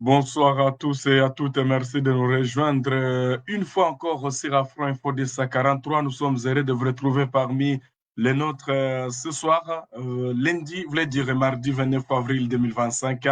Bonsoir à tous et à toutes et merci de nous rejoindre une fois encore au Sirafro Info de 43. Nous sommes heureux de vous retrouver parmi les nôtres ce soir, lundi, vous voulez dire mardi 29 avril 2025.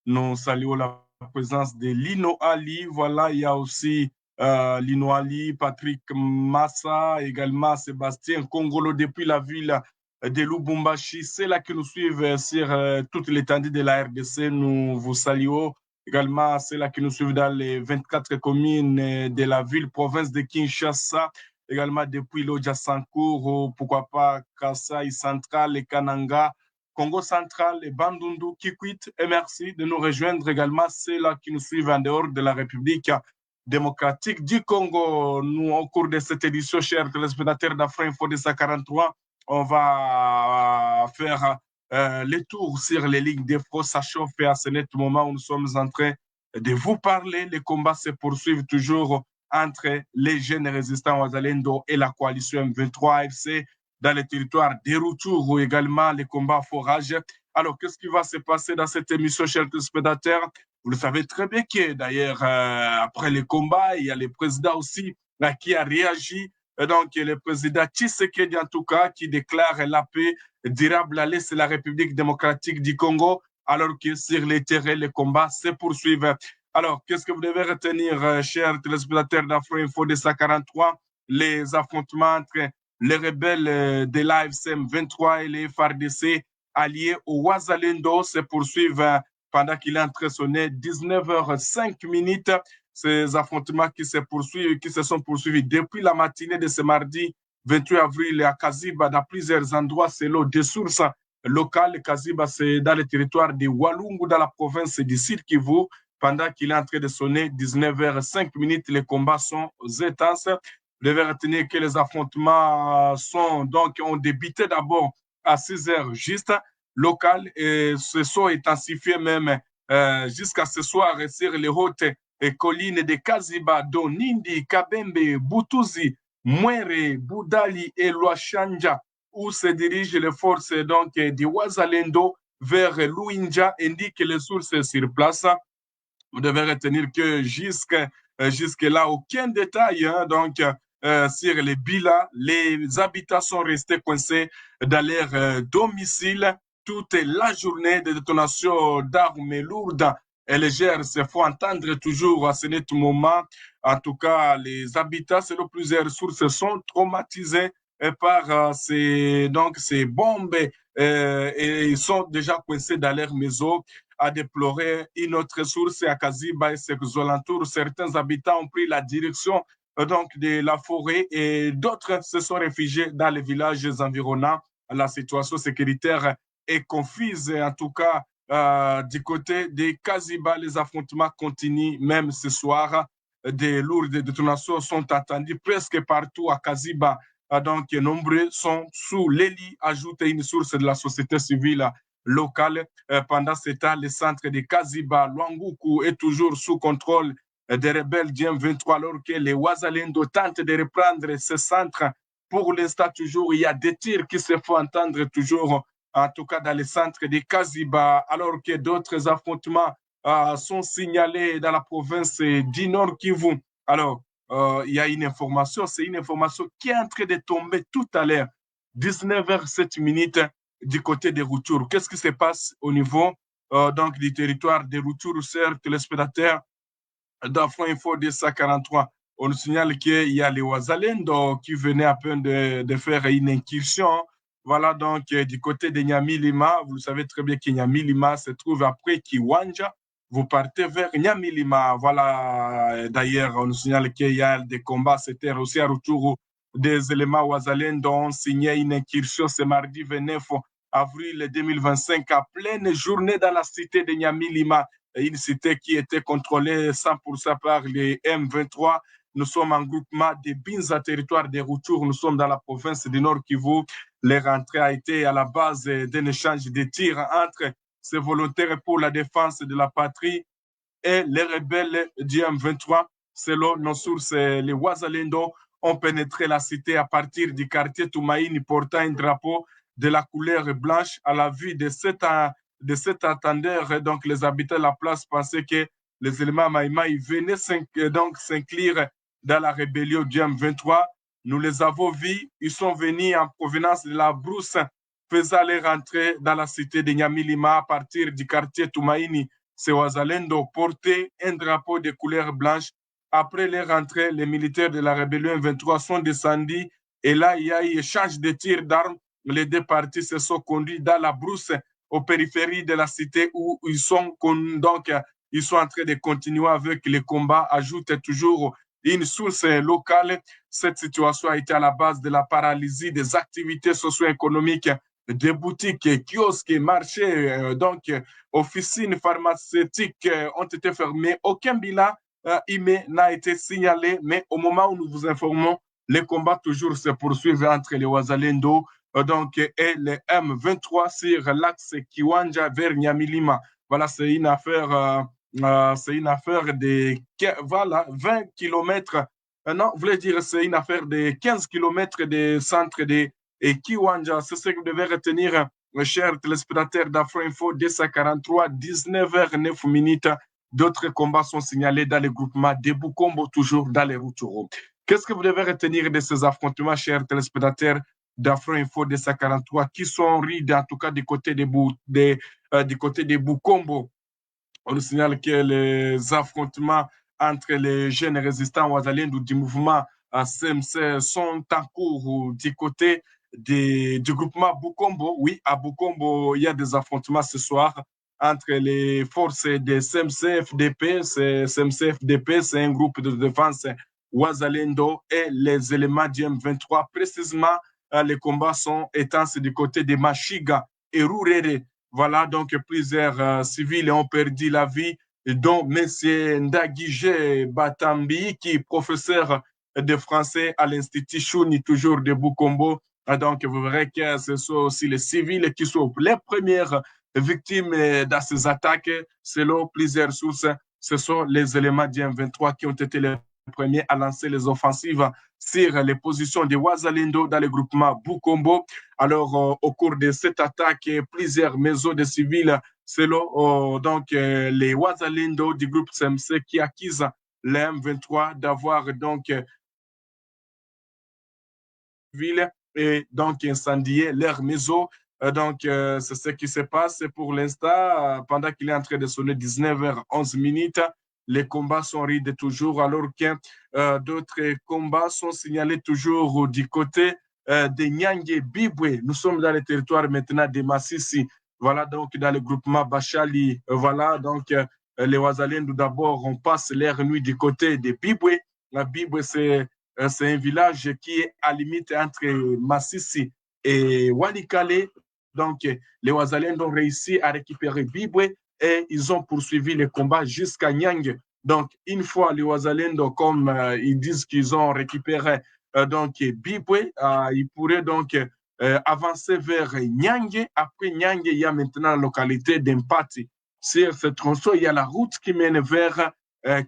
Nous saluons la présence de Lino Ali. Voilà, il y a aussi Lino Ali, Patrick Massa, également Sébastien Congolo depuis la ville de Lubumbashi. C'est là que nous suivent sur toute l'étendue de la RDC. Nous vous saluons également ceux-là qui nous suivent dans les 24 communes de la ville-province de Kinshasa, également depuis l'Oja Sankour, pourquoi pas Kasaï Central et Kananga, Congo Central et Bandundu, Kikwit, et merci de nous rejoindre également ceux-là qui nous suivent en dehors de la République démocratique du Congo. Nous, au cours de cette édition, chers téléspectateurs d'Afro-Info de 43, on va faire les tours sur les lignes d'info, ça chauffe et à ce net moment où nous sommes en train de vous parler. Les combats se poursuivent toujours entre les jeunes résistants Ouazalendo et la coalition M23 AFC dans les territoires des Rutshuru ou également les combats forages. Alors, qu'est-ce qui va se passer dans cette émission, chers téléspectateurs? Vous le savez très bien que d'ailleurs, après les combats, il y a le président aussi qui a réagi. Donc, le président Tshisekedi, en tout cas, qui déclare la paix durable à l'Est de la République démocratique du Congo, alors que sur les terrains, les combats se poursuivent. Alors, qu'est-ce que vous devez retenir, chers téléspectateurs d'Afro Info de 143? Les affrontements entre les rebelles de l'AFCM 23 et les FARDC alliés au Ouazalendo se poursuivent pendant qu'il est entré sonner 19h05 minutes. Ces affrontements qui se sont poursuivis depuis la matinée de ce mardi 28 avril à Kaziba, dans plusieurs endroits, selon des sources locales. Kaziba, c'est dans le territoire de Walungu, dans la province du Sud Kivu. Pendant qu'il est en train de sonner 19h05 minutes, les combats sont intenses. Vous devez retenir que les affrontements ont débuté d'abord à 6h juste local et se sont intensifiés même jusqu'à ce soir sur les hautes collines de Kaziba, dont Nindi, Kabembe, Butuzi, Mwere, Boudali et Luachanja, où se dirigent les forces donc de Ouazalendo vers Luinja, indiquent les sources sur place. Vous devez retenir que jusque là, aucun détail donc sur les bilans. Les habitants sont restés coincés dans leur domicile toute la journée de détonation d'armes lourdes et légères se font entendre toujours à ce net moment. En tout cas, les habitants, selon plusieurs sources, sont traumatisés par ces bombes et ils sont déjà coincés dans leur maison. A déploré une autre source à Kaziba et ses alentours. Certains habitants ont pris la direction donc de la forêt et d'autres se sont réfugiés dans les villages environnants. La situation sécuritaire est confuse. En tout cas, du côté de Kaziba, les affrontements continuent même ce soir. Des lourdes détonations sont attendues presque partout à Kaziba. Donc, nombreux sont sous les lits, ajoute une source de la société civile locale. Pendant ce temps, le centre de Kaziba, Luanguku, est toujours sous contrôle des rebelles du M23, alors que les Ouazalendo tentent de reprendre ce centre. Pour l'instant, toujours, il y a des tirs qui se font entendre toujours, en tout cas dans le centre de Kaziba, alors que d'autres affrontements sont signalés dans la province du Nord Kivu. Alors, il y a une information, c'est une information qui est en train de tomber tout à l'heure, 19h07 minutes du côté des Rutshuru. Qu'est-ce qui se passe au niveau donc du territoire des Rutshuru, chers téléspectateurs d'Afro Info 243? On nous signale qu'il y a les Ouazalendo qui venaient à peine de faire une incursion. Voilà donc du côté de Nyamilima. Vous savez très bien que Nyamilima se trouve après Kiwanja. Vous partez vers Nyamilima. Voilà, d'ailleurs, on nous signale qu'il y a des combats. C'était aussi à Rutshuru. Des éléments Ouazalendo ont signé une incursion ce mardi 29 avril 2025 à pleine journée dans la cité de Nyamilima, une cité qui était contrôlée 100% par les M23. Nous sommes en groupement de Binza, territoire des Rutshuru. Nous sommes dans la province du Nord Kivu. Les rentrées a été à la base d'un échange de tirs entre ces volontaires pour la défense de la patrie et les rebelles du M23. Selon nos sources, les Ouazalendo ont pénétré la cité à partir du quartier Toumaïni portant un drapeau de la couleur blanche. À la vue de cet attendeur, donc les habitants de la place pensaient que les éléments Maïmaï venaient donc s'inclure dans la rébellion du M23. Nous les avons vus, ils sont venus en provenance de la brousse, faisant leur entrée dans la cité de Nyamilima à partir du quartier Toumaïni. C'est Ouazalendo porter un drapeau de couleur blanche. Après leur entrée, les militaires de la rébellion M23 sont descendus et là, il y a eu échange de tirs d'armes. Les deux parties se sont conduits dans la brousse aux périphéries de la cité où ils sont donc ils sont en train de continuer avec les combats, ajoute toujours une source locale. Cette situation a été à la base de la paralysie des activités socio-économiques des boutiques, kiosques, marchés, donc officines pharmaceutiques ont été fermées. Aucun bilan IME n'a été signalé, mais au moment où nous vous informons, les combats toujours se poursuivent entre les Ouazalendo donc, et les M23 sur l'axe Kiwanja vers Nyamilima. Voilà, c'est une affaire de voilà, 20 km. Non, vous voulez dire, c'est une affaire de 15 km des centres de Kiwanja. C'est ce que vous devez retenir, mes chers téléspectateurs d'Afro Info, 243, 19h09. D'autres combats sont signalés dans les groupements de Bukombo, toujours dans les Rutshuru. Qu'est-ce que vous devez retenir de ces affrontements, chers téléspectateurs d'Afro Info 243, qui sont rides, en tout cas du côté du côté de Bukombo? On nous signale que les affrontements entre les jeunes résistants ouazalendou du mouvement CMC sont en cours du côté du groupement Bukombo. Oui, à Bukombo, il y a des affrontements ce soir entre les forces des CMC-FDP. CMC-FDP, c'est un groupe de défense ouazalendo et les éléments du M23. Précisément, les combats sont étanches du côté de Machiga et Rourere. Voilà, donc plusieurs civils ont perdu la vie, dont M. Ndagije Batambi, qui est professeur de français à l'Institut Chouni, toujours de Bukombo. Donc, vous verrez que ce sont aussi les civils qui sont les premières victimes de ces attaques. Selon plusieurs sources, ce sont les éléments du M23 qui ont été les premiers à lancer les offensives sur les positions de Ouazalendo dans le groupement Bukombo. Alors, au cours de cette attaque, plusieurs maisons de civils, selon donc les Ouazalendo du groupe CMC qui accusent les M23 d'avoir donc ville et donc incendié leur maison. Donc, c'est ce qui se passe pour l'instant. Pendant qu'il est en train de sonner 19h11, les combats sont rides toujours, alors que d'autres combats sont signalés toujours du côté de Nyangé Bibwe. Nous sommes dans le territoire maintenant de Massissi. Voilà, donc dans le groupement Bachali. Voilà, donc les Ouazalendou d'abord, on passe leur nuit du côté de Bibwe. Bibwe, c'est un village qui est à limite entre Massissi et Walikale. Donc, les Ouazalendou ont réussi à récupérer Bibwe et ils ont poursuivi les combats jusqu'à Nyang. Donc, une fois les Ouazalendo, comme ils disent qu'ils ont récupéré donc Bibwe, ils pourraient donc avancer vers Nyang. Après Nyang, il y a maintenant la localité d'Empati. Sur ce tronçon, il y a la route qui mène vers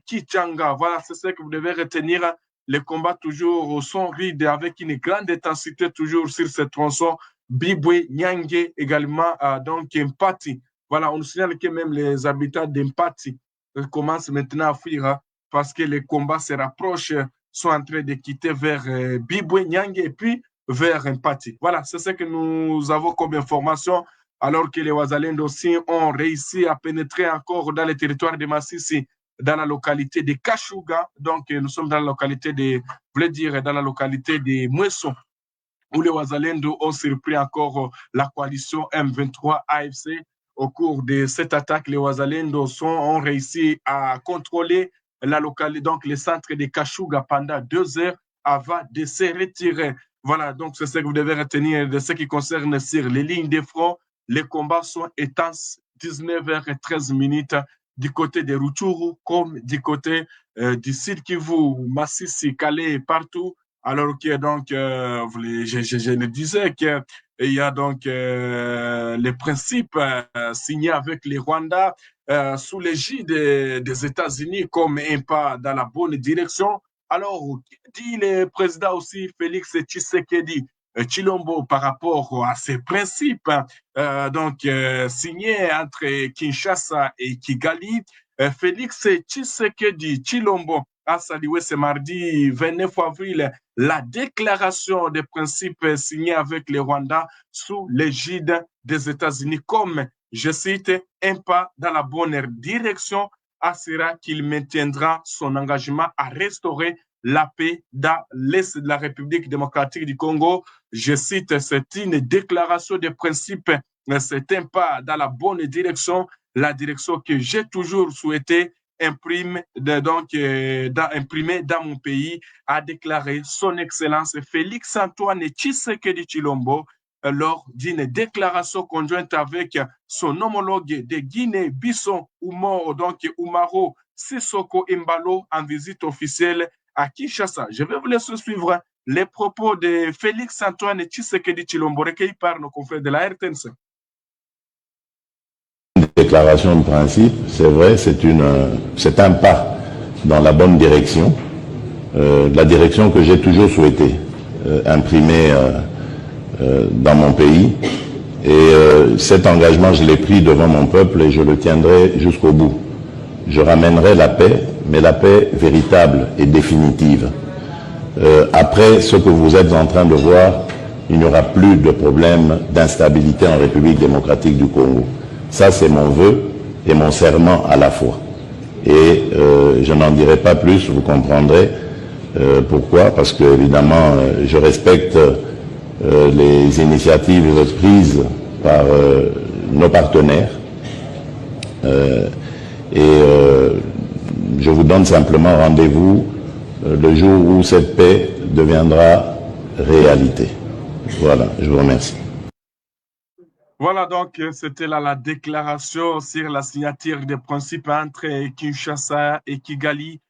Kichanga. Voilà, c'est ce que vous devez retenir. Les combats toujours sont rides avec une grande intensité toujours sur ce tronçon. Bibwe, Nyang également, donc Empati. Voilà, on nous signale que même les habitants d'Empati commencent maintenant à fuir hein, parce que les combats se rapprochent, sont en train de quitter vers Bibwe, Nyang et puis vers Empati. Voilà, c'est ce que nous avons comme information, alors que les Ouazalendou aussi ont réussi à pénétrer encore dans le territoire de Massissi, dans la localité de Kashuga. Donc, nous sommes dans la localité de, vous voulez dire, dans la localité de Mouesson, où les Ouazalendou ont surpris encore la coalition M23 AFC. Au cours de cette attaque, les Ouazalendou ont réussi à contrôler la localité, donc les centres de Kashuga pendant 2 heures avant de se retirer. Voilà, donc c'est ce que vous devez retenir de ce qui concerne sur les lignes de front. Les combats sont intenses, 19h13 du côté de Rutshuru comme du côté du Sud Kivu, Massissi, Calais, partout. Alors que donc, je le disais qu'il y a donc les principes signés avec les Rwandais sous l'égide des États-Unis comme un pas dans la bonne direction. Alors, dit le président aussi Félix Tshisekedi Chilombo par rapport à ces principes donc signés entre Kinshasa et Kigali, Félix Tshisekedi Tshilombo a salué ce mardi 29 avril la déclaration des principes signée avec le Rwanda sous l'égide des États-Unis comme, je cite, un pas dans la bonne direction, assurera qu'il maintiendra son engagement à restaurer la paix dans l'Est de la République démocratique du Congo. Je cite, c'est une déclaration de principe, c'est un pas dans la bonne direction, la direction que j'ai toujours souhaité imprimer dans mon pays, a déclaré son Excellence Félix Antoine Tshisekedi Tshilombo lors d'une déclaration conjointe avec son homologue de Guinée, Bisson Umaro Sissoko Embalo, en visite officielle à Kinshasa. Je vais vous laisser suivre les propos de Félix Antoine Tshisekedi Tshilombo recueillis par nos confrères de la RTNC. Déclaration de principe, c'est vrai, c'est un pas dans la bonne direction, la direction que j'ai toujours souhaité imprimer dans mon pays. Et cet engagement, je l'ai pris devant mon peuple et je le tiendrai jusqu'au bout. Je ramènerai la paix, mais la paix véritable et définitive. Après ce que vous êtes en train de voir, il n'y aura plus de problème d'instabilité en République démocratique du Congo. Ça, c'est mon vœu et mon serment à la fois. Et je n'en dirai pas plus, vous comprendrez pourquoi, parce que évidemment, je respecte les initiatives prises par nos partenaires. Je vous donne simplement rendez-vous le jour où cette paix deviendra réalité. Voilà, je vous remercie. Voilà, donc c'était là la déclaration sur la signature des principes entre Kinshasa et Kigali.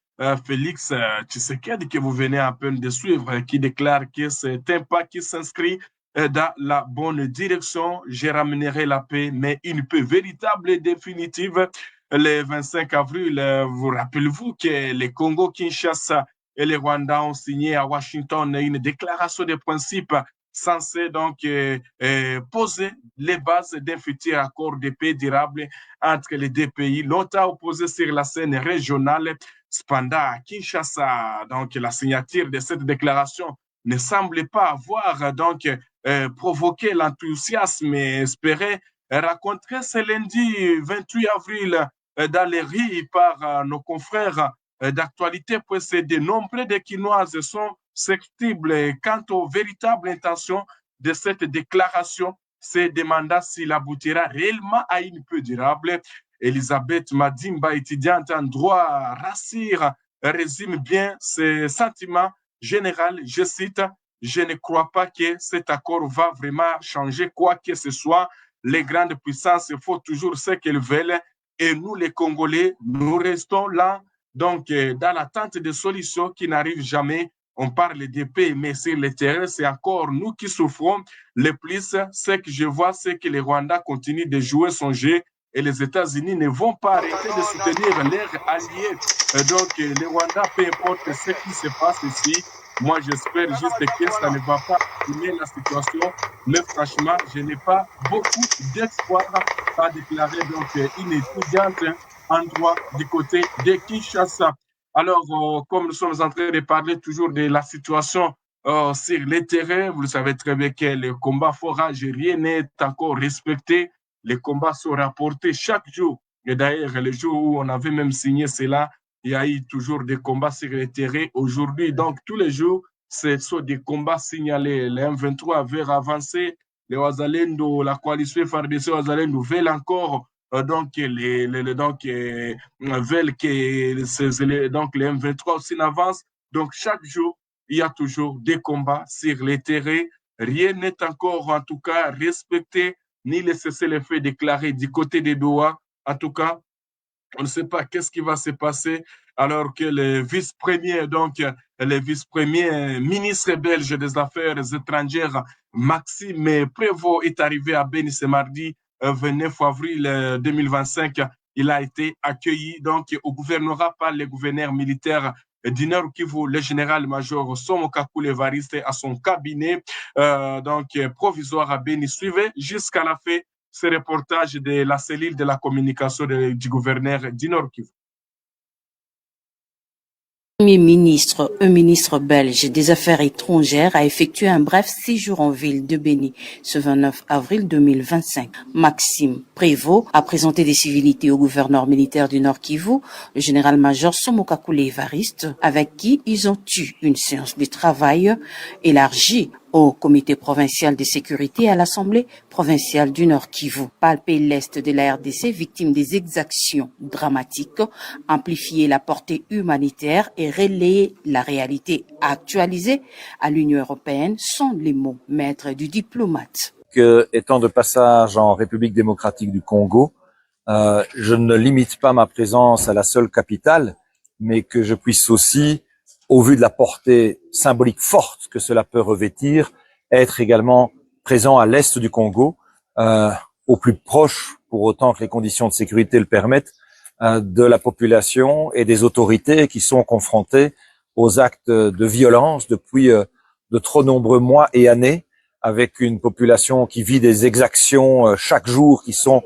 Félix Tshisekedi, que vous venez à peine de suivre, qui déclare que c'est un pas qui s'inscrit dans la bonne direction. Je ramènerai la paix, mais une paix véritable et définitive. Le 25 avril, vous rappelez-vous que les Congo-Kinshasa et les Rwanda ont signé à Washington une déclaration de principes censée donc poser les bases d'un futur accord de paix durable entre les deux pays, longtemps opposés sur la scène régionale. Cependant, à Kinshasa, donc la signature de cette déclaration ne semble pas avoir donc provoqué l'enthousiasme espéré. Rencontré ce lundi 28 avril dans les rues par nos confrères d'actualité, puis de nombreux des Quinoises sont sceptiques quant aux véritables intentions de cette déclaration, se demandant s'il aboutira réellement à une paix durable. Elisabeth Madimba, étudiante en droit racine, résume bien ses sentiments généraux. Je cite, je ne crois pas que cet accord va vraiment changer quoi que ce soit. Les grandes puissances font toujours ce qu'elles veulent et nous, les Congolais, nous restons là, donc dans l'attente de solutions qui n'arrivent jamais. On parle de paix, mais sur le terrain, c'est encore nous qui souffrons le plus. Ce que je vois, c'est que le Rwanda continue de jouer son jeu et les États-Unis ne vont pas arrêter de soutenir leurs alliés. Donc, le Rwanda, peu importe ce qui se passe ici, moi, j'espère juste que ça ne va pas finir la situation. Mais franchement, je n'ai pas beaucoup d'espoir, à déclarer donc une étudiante en droit du côté de Kinshasa. Alors, comme nous sommes en train de parler toujours de la situation sur les terrains, vous le savez très bien que le combat forage, rien n'est encore respecté. Les combats sont rapportés chaque jour. Et d'ailleurs, le jour où on avait même signé cela, il y a eu toujours des combats sur les terrains. Aujourd'hui, donc, tous les jours, ce sont des combats signalés. Les M23 avaient avancé, les Ouazalendo, la coalition FARDC Ouazalendo veulent encore donc, veulent que donc, les M23 aussi n'avancent. Donc, chaque jour, il y a toujours des combats sur les terrains. Rien n'est encore, en tout cas, respecté, ni le cessez-le-feu déclaré du côté des Doha. En tout cas, on ne sait pas qu'est-ce qui va se passer alors que le vice-premier, donc le vice-premier ministre belge des Affaires étrangères, Maxime Prévost, est arrivé à Beni ce mardi 29 avril 2025. Il a été accueilli donc au gouvernorat par le gouverneur militaire du Nord Kivu, le général-major Somokaku Levariste, à son cabinet donc provisoire à Beni. Suivez jusqu'à la fin ce reportage de la cellule de la communication du gouverneur du Nord Kivu. Premier ministre, un ministre belge des Affaires étrangères a effectué un bref séjour en ville de Béni ce 29 avril 2025. Maxime Prévost a présenté des civilités au gouverneur militaire du Nord Kivu, le général-major Somokakoulé Evariste, avec qui ils ont eu une séance de travail élargie au comité provincial de sécurité et à l'Assemblée provinciale du Nord Kivu. Palper l'Est de la RDC, victime des exactions dramatiques, amplifier la portée humanitaire et relayer la réalité actualisée à l'Union européenne sont les mots maîtres du diplomate. Étant de passage en République démocratique du Congo, je ne limite pas ma présence à la seule capitale, mais que je puisse aussi, au vu de la portée symbolique forte que cela peut revêtir, être également présent à l'est du Congo, au plus proche, pour autant que les conditions de sécurité le permettent, de la population et des autorités qui sont confrontées aux actes de violence depuis de trop nombreux mois et années, avec une population qui vit des exactions chaque jour qui sont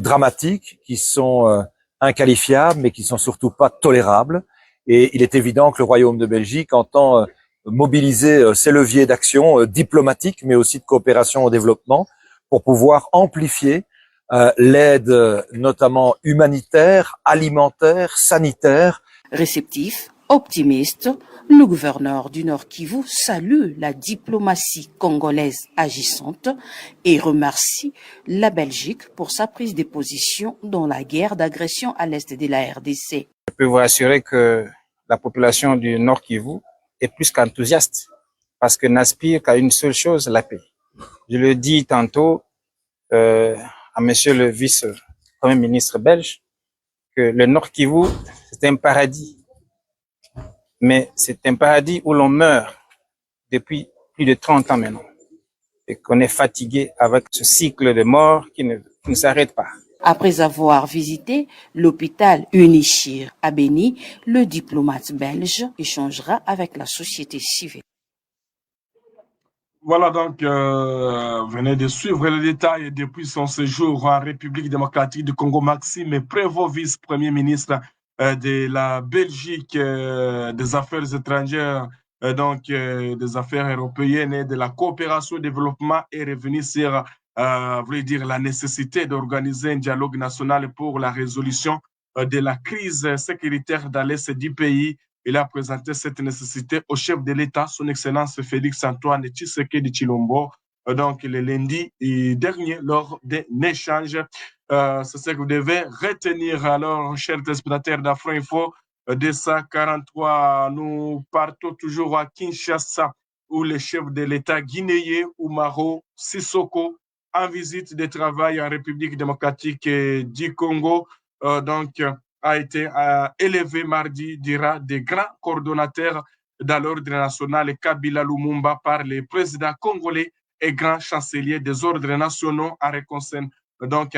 dramatiques, qui sont inqualifiables, mais qui sont surtout pas tolérables. Et il est évident que le Royaume de Belgique entend mobiliser ses leviers d'action diplomatique, mais aussi de coopération au développement, pour pouvoir amplifier l'aide notamment humanitaire, alimentaire, sanitaire. Réceptif, optimiste, le gouverneur du Nord Kivu salue la diplomatie congolaise agissante et remercie la Belgique pour sa prise de position dans la guerre d'agression à l'est de la RDC. Je peux vous assurer que la population du Nord Kivu est plus qu'enthousiaste parce que n'aspire qu'à une seule chose, la paix. Je le dis tantôt à monsieur le vice-premier ministre belge que le Nord Kivu, c'est un paradis. Mais c'est un paradis où l'on meurt depuis plus de 30 ans maintenant. Et qu'on est fatigué avec ce cycle de mort qui ne s'arrête pas. Après avoir visité l'hôpital Unichir à Béni, le diplomate belge échangera avec la société civile. Voilà donc, venez de suivre les détails depuis son séjour en République démocratique du Congo. Maxime Prévost, vice-premier ministre de la Belgique des Affaires étrangères, des Affaires européennes et de la coopération au développement est revenu sur voulez dire, la nécessité d'organiser un dialogue national pour la résolution de la crise sécuritaire dans l'Est du pays. Il a présenté cette nécessité au chef de l'État, son Excellence Félix-Antoine Tshisekedi Tshilombo, donc le lundi dernier, lors d'un échange. C'est ce que vous devez retenir. Alors, chers téléspectateurs d'Afro-Info, de 143, nous partons toujours à Kinshasa, où le chef de l'État guinéen, Oumaro Sissoko, en visite de travail en République démocratique du Congo, a été élevé mardi dira des grands coordonnateurs dans l'ordre national Kabila Lumumba par le président congolais et grand chancelier des ordres nationaux en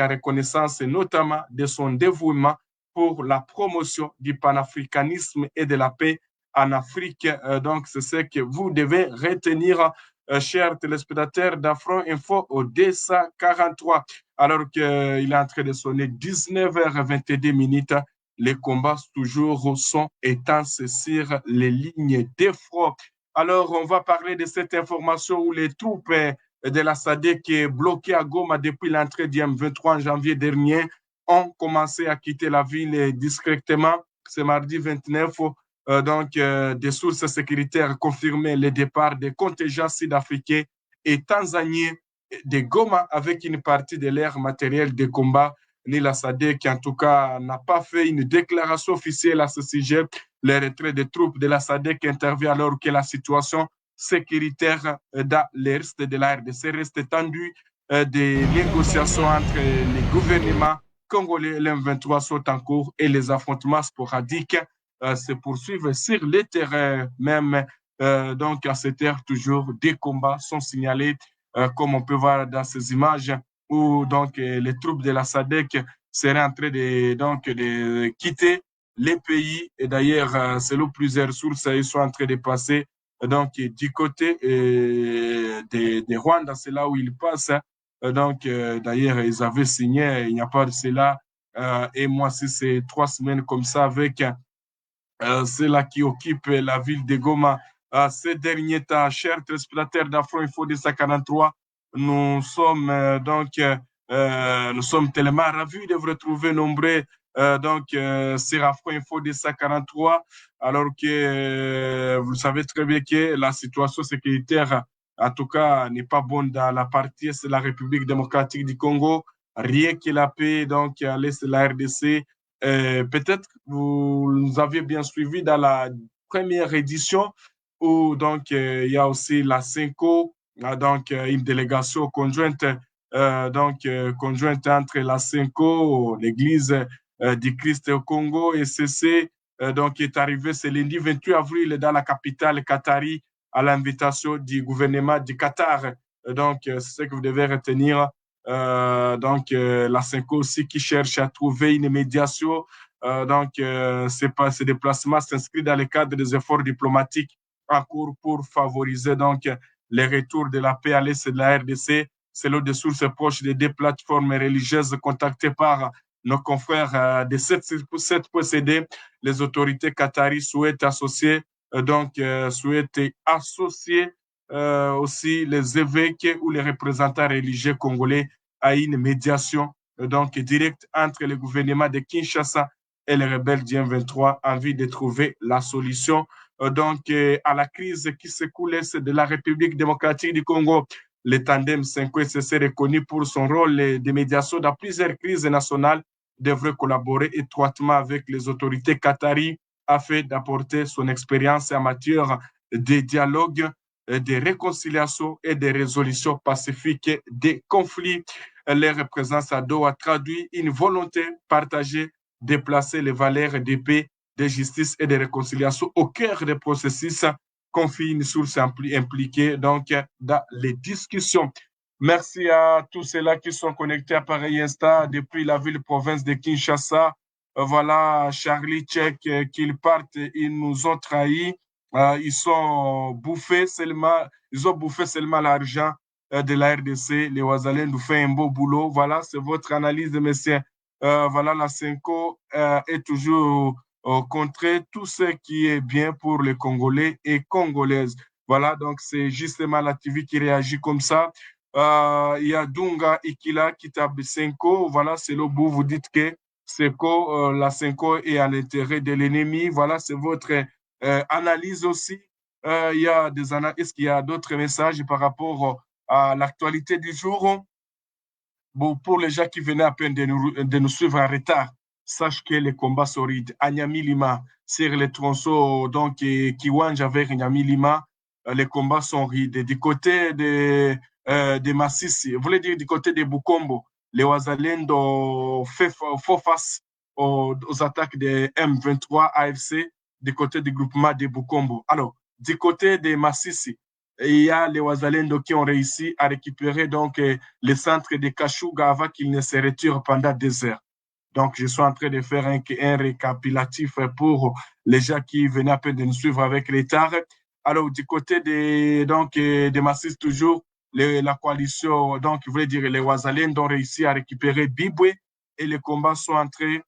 reconnaissance notamment de son dévouement pour la promotion du panafricanisme et de la paix en Afrique. Donc, c'est ce que vous devez retenir, chers téléspectateurs d'Afro-Info au D143. Alors qu'il est en train de sonner 19h22. Les combats toujours sont intenses sur les lignes de front. Alors, on va parler de cette information où les troupes de la SADC bloquées à Goma depuis l'entrée du M23 en janvier dernier ont commencé à quitter la ville discrètement. Ce mardi 29, des sources sécuritaires confirmaient le départ des contingents sud-africains et tanzaniens de Goma avec une partie de l'air matériel de combat. Ni la SADC, qui en tout cas n'a pas fait une déclaration officielle à ce sujet. Le retrait des troupes de la SADC intervient alors que la situation sécuritaire dans l'est de la RDC reste tendue. Des négociations entre les gouvernements congolais et l'M23 sont en cours et les affrontements sporadiques se poursuivent sur les terrains même. Donc à cette heure, toujours des combats sont signalés, comme on peut voir dans ces images, où donc les troupes de la SADC seraient en train de quitter les pays. Et d'ailleurs, selon plusieurs sources, ils sont en train de passer du côté des Rwanda, c'est là où ils passent. D'ailleurs, ils avaient signé, il n'y a pas de cela, et moi, si c'est 3 semaines comme ça, avec ceux-là qui occupent la ville de Goma. Ces derniers temps, chers téléspectateurs d'Afro Info 243, nous sommes nous sommes tellement ravis de vous retrouver nombreux sur Afro Info 243, alors que vous savez très bien que la situation sécuritaire, en tout cas, n'est pas bonne dans la partie, c'est la République démocratique du Congo. Rien que la paix, donc, à l'est de la RDC. Peut-être vous aviez bien suivi dans la première édition où donc il y a aussi la CENCO, une délégation conjointe conjointe entre la CENCO, l'Église du Christ au Congo et CC, qui est arrivé ce lundi 28 avril dans la capitale qatari à l'invitation du gouvernement du Qatar. C'est ce que vous devez retenir. La CENCO aussi qui cherche à trouver une médiation. Ces déplacements s'inscrivent dans le cadre des efforts diplomatiques en cours pour favoriser les retours de la paix à l'est de la RDC. C'est l'une des sources proches des deux plateformes religieuses contactées par nos confrères de cette procédés. Les autorités qataries souhaitent associer aussi les évêques ou les représentants religieux congolais à une médiation directe entre le gouvernement de Kinshasa et les rebelles du M23 en vue de trouver la solution à la crise qui secoue l'Est de la République démocratique du Congo. Le tandem 5 s'est reconnu pour son rôle de médiation dans plusieurs crises nationales, devrait collaborer étroitement avec les autorités qataries afin d'apporter son expérience en matière de dialogue, de réconciliation et de résolution pacifique des conflits. Les représentants à Doha traduit une volonté partagée de placer les valeurs de paix, de justice et de réconciliation au cœur des processus, confie une source impliquée dans les discussions. Merci à tous ceux-là qui sont connectés à Pareil Insta depuis la ville-province de Kinshasa. Voilà, Charlie Tchèque, qu'ils partent, ils nous ont trahis. Ils ont bouffé seulement l'argent de la RDC. Les Ouazalais nous font un beau boulot. Voilà, c'est votre analyse, messieurs. Voilà, la CENCO est toujours contrer tout ce qui est bien pour les Congolais et Congolaises. Voilà, donc c'est justement la TV qui réagit comme ça. Il y a Dunga Ikila qui tape CENCO. Voilà, c'est le bout. Vous dites que la CENCO est à l'intérêt de l'ennemi. Voilà, c'est votre analyse aussi. Est-ce qu'il y a d'autres messages par rapport à l'actualité du jour? Bon, pour les gens qui venaient à peine de nous suivre en retard, sache que les combats sont rides. À Niamey Lima, sur les tronçons qui wangent avec Niamey Lima, les combats sont rides. Du côté de Massissi, vous voulez dire du côté de Bukombo, les Ouazalendo font face aux attaques de M23 AFC du côté du groupement de Bukombo. Alors, du côté de Massissi, il y a les Ouazalendo qui ont réussi à récupérer le centre de Kashuga avant qu'il ne se retire pendant des heures. Donc, je suis en train de faire un récapitulatif pour les gens qui venaient à peine de nous suivre avec retard. Alors, du côté de Massis, toujours, la coalition, je voulais dire, les Ouazalendo ont réussi à récupérer Bibwe et les combats sont en train,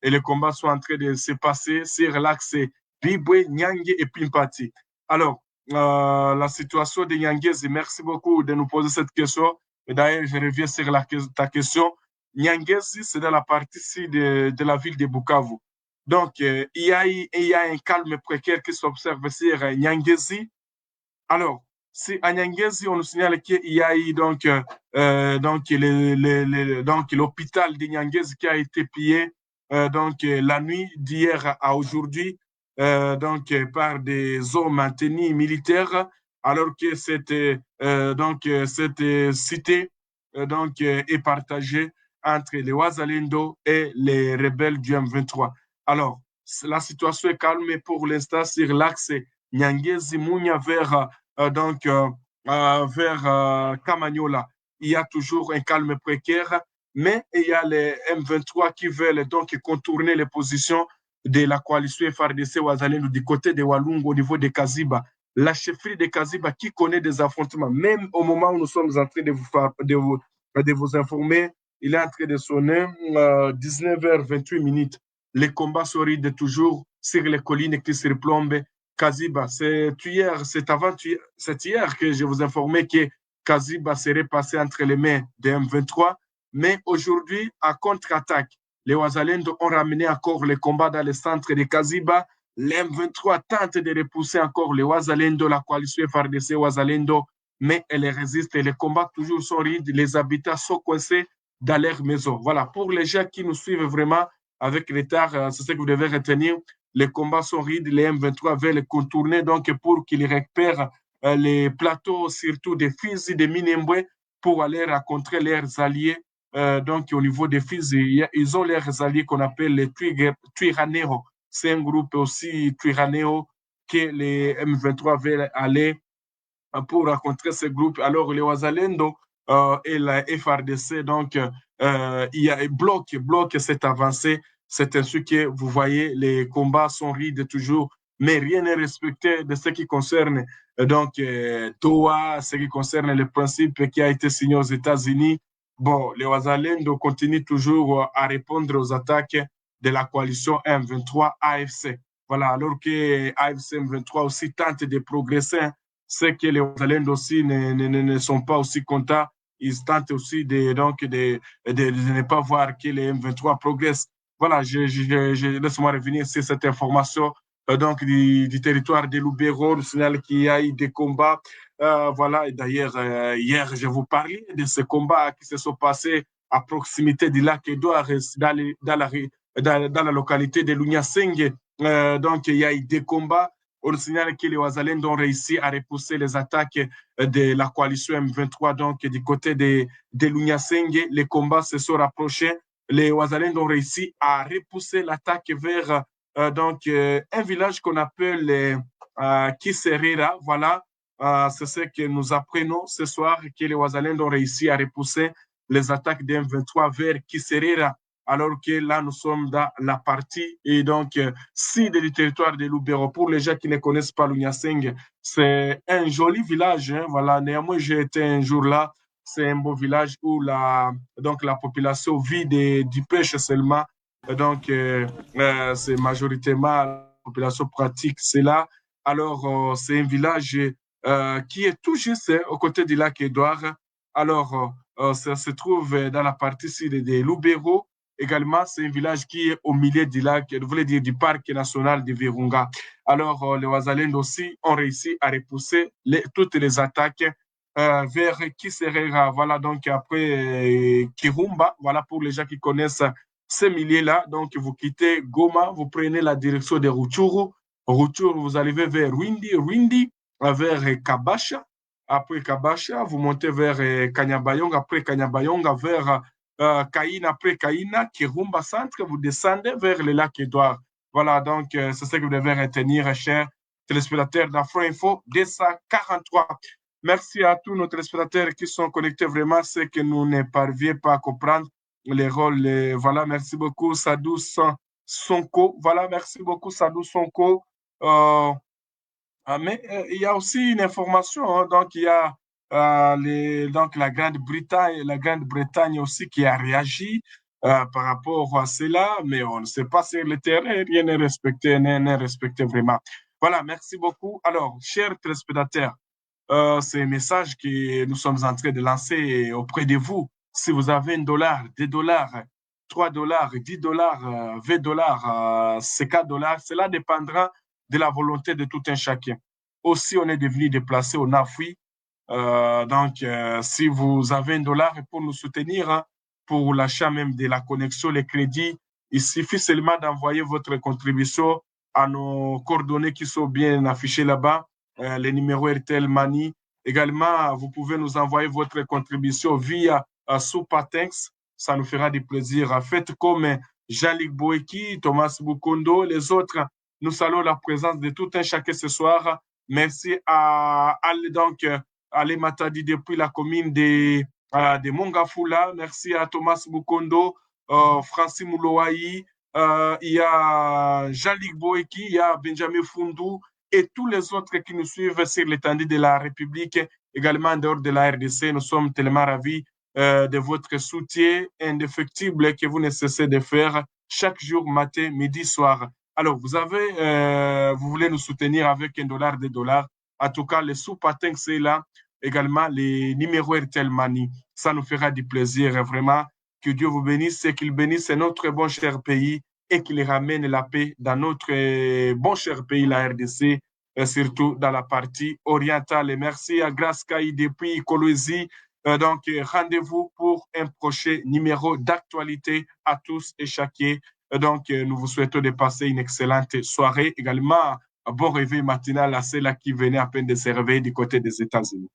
de se passer sur l'axe Bibwe, Nyange et Pimpati. Alors, la situation de Nyangezi, merci beaucoup de nous poser cette question. Et d'ailleurs, je reviens sur ta question. Nyangezi, c'est dans la partie ici de la ville de Bukavu. Donc, il y a un calme précaire qui s'observe sur Nyangezi. Alors, à Nyangezi, on nous signale qu'il y a eu l'hôpital de Nyangezi qui a été pillé la nuit d'hier à aujourd'hui. Par des hommes maintenus militaires, alors que cette cité est partagée entre les Ouazalendo et les rebelles du M23. Alors, la situation est calme pour l'instant sur l'axe Nyangezi-Mounia vers Kamanyola. Il y a toujours un calme précaire, mais il y a les M23 qui veulent contourner les positions de la coalition FARDC Ouazalendo du côté de Walungu au niveau de Kaziba. La chefferie de Kaziba qui connaît des affrontements, même au moment où nous sommes en train de vous informer, il est en train de sonner 19h28. Les combats se rident toujours sur les collines qui surplombent Kaziba. C'est hier que je vous informais que Kaziba serait passé entre les mains des M23. Mais aujourd'hui, à contre-attaque, les Ouazalendo ont ramené encore les combats dans le centre de Kaziba. Les M23 tentent de repousser encore les Ouazalendo, la coalition FARDC Ouazalendo, mais elle résiste et les combats toujours sont rides. Les habitats sont coincés dans leur maison. Voilà, pour les gens qui nous suivent vraiment avec retard, c'est ce que vous devez retenir. Les combats sont rides, les M23 veulent contourner donc pour qu'ils récupèrent les plateaux, surtout des Fizi, des Minembwe, pour aller rencontrer leurs alliés. Donc, au niveau des Fizi, ils ont leurs alliés qu'on appelle les Twiraneho. C'est un groupe aussi Twiraneho que les M23 veulent aller pour rencontrer ce groupe. Alors, les Ouazalendo et la FRDC, donc, il y a bloque cette avancée. C'est ainsi que vous voyez, les combats sont rides toujours, mais rien n'est respecté de ce qui concerne donc TOA, ce qui concerne le principe qui a été signé aux États-Unis. Bon, les Ouazalendo continuent toujours à répondre aux attaques de la coalition M23 AFC. Voilà, alors que AFC M23 aussi tente de progresser, c'est que les Ouazalendo aussi ne sont pas aussi contents. Ils tentent aussi de ne pas voir que les M23 progressent. Voilà, laisse-moi revenir sur cette information donc du territoire de Lubero, le signal qu'il y a eu des combats. Voilà, et d'ailleurs, hier, je vous parlais de ces combats qui se sont passés à proximité du lac Edouard, dans la localité de Lunyasenge. Donc, il y a eu des combats. On signale que les Ouazalendo ont réussi à repousser les attaques de la coalition M23, donc du côté de Lunyasenge. Les combats se sont rapprochés. Les Ouazalendo ont réussi à repousser l'attaque vers un village qu'on appelle Kiserera. Voilà, c'est ce que nous apprenons ce soir, que les Ouazalendo ont réussi à repousser les attaques de M23 vers Kiserera, alors que là, nous sommes dans la partie et donc sud du territoire de Lubero. Pour les gens qui ne connaissent pas Lunyasenge, c'est un joli village. Hein, voilà, néanmoins, j'ai été un jour là. C'est un beau village où la population vit du pêche seulement. Donc, c'est majoritairement la population pratique cela. Alors, c'est un village qui est tout juste aux côtés du lac Édouard. Alors, ça se trouve dans la partie sud de Lubero. Également, c'est un village qui est au milieu du lac, je voulais dire du parc national de Virunga. Alors, les Ouazalendo aussi ont réussi à repousser toutes les attaques vers Kiserera. Voilà, donc après Kirumba, voilà pour les gens qui connaissent ces milieux-là. Donc, vous quittez Goma, vous prenez la direction de Rutshuru. Rutshuru, vous arrivez vers Rwindi, vers Kabasha. Après Kabasha, vous montez vers Kanyabayonga. Après Kanyabayonga, vers Kaina. Après Kaina, Kirumba Centre, vous descendez vers le lac Édouard. Voilà, donc c'est ce que vous devez retenir, chers téléspectateurs d'Afro-Info 243. Merci à tous nos téléspectateurs qui sont connectés. Vraiment, c'est que nous ne parvions pas à comprendre les rôles. Voilà, merci beaucoup, Sadou Sonko. Voilà, merci beaucoup, Sadou Sonko. Mais il y a aussi une information. Hein, donc, il y a donc la Grande-Bretagne aussi qui a réagi par rapport à cela, mais on ne sait pas sur le terrain, rien n'est respecté vraiment. Voilà, merci beaucoup. Alors, chers téléspectateurs, c'est un message que nous sommes en train de lancer auprès de vous. Si vous avez $1, $2, $3, $10, $20, $4, cela dépendra de la volonté de tout un chacun. Aussi, on est devenu déplacé au NAFUI. Donc, si vous avez $1 pour nous soutenir, hein, pour l'achat même de la connexion, les crédits, il suffit seulement d'envoyer votre contribution à nos coordonnées qui sont bien affichées là-bas, les numéros RTL Money. Également, vous pouvez nous envoyer votre contribution via Superthanks. Ça nous fera du plaisir. Faites comme Jean-Luc Boeki, Thomas Bukondo, les autres. Nous saluons la présence de tout un chacun ce soir. Merci à Ali Matadi depuis la commune de Mongafula. Merci à Thomas Bukondo, Francis Mouloaï, il y a Jean-Luc Boeki, il y a Benjamin Fundou et tous les autres qui nous suivent sur l'étendue de la République, également en dehors de la RDC. Nous sommes tellement ravis de votre soutien indéfectible que vous ne cessez de faire chaque jour, matin, midi, soir. Alors, vous voulez nous soutenir avec $1, $2. En tout cas, les sous-patins, c'est là. Également, les numéros RTL Money. Ça nous fera du plaisir, vraiment. Que Dieu vous bénisse et qu'il bénisse notre bon cher pays et qu'il ramène la paix dans notre bon cher pays, la RDC, surtout dans la partie orientale. Et merci à Grace Kaï depuis Kolwezi. Donc, rendez-vous pour un prochain numéro d'actualité à tous et chacun. Donc, nous vous souhaitons de passer une excellente soirée. Également, bon réveil matinal à ceux-là qui venaient à peine de se réveiller du côté des États-Unis.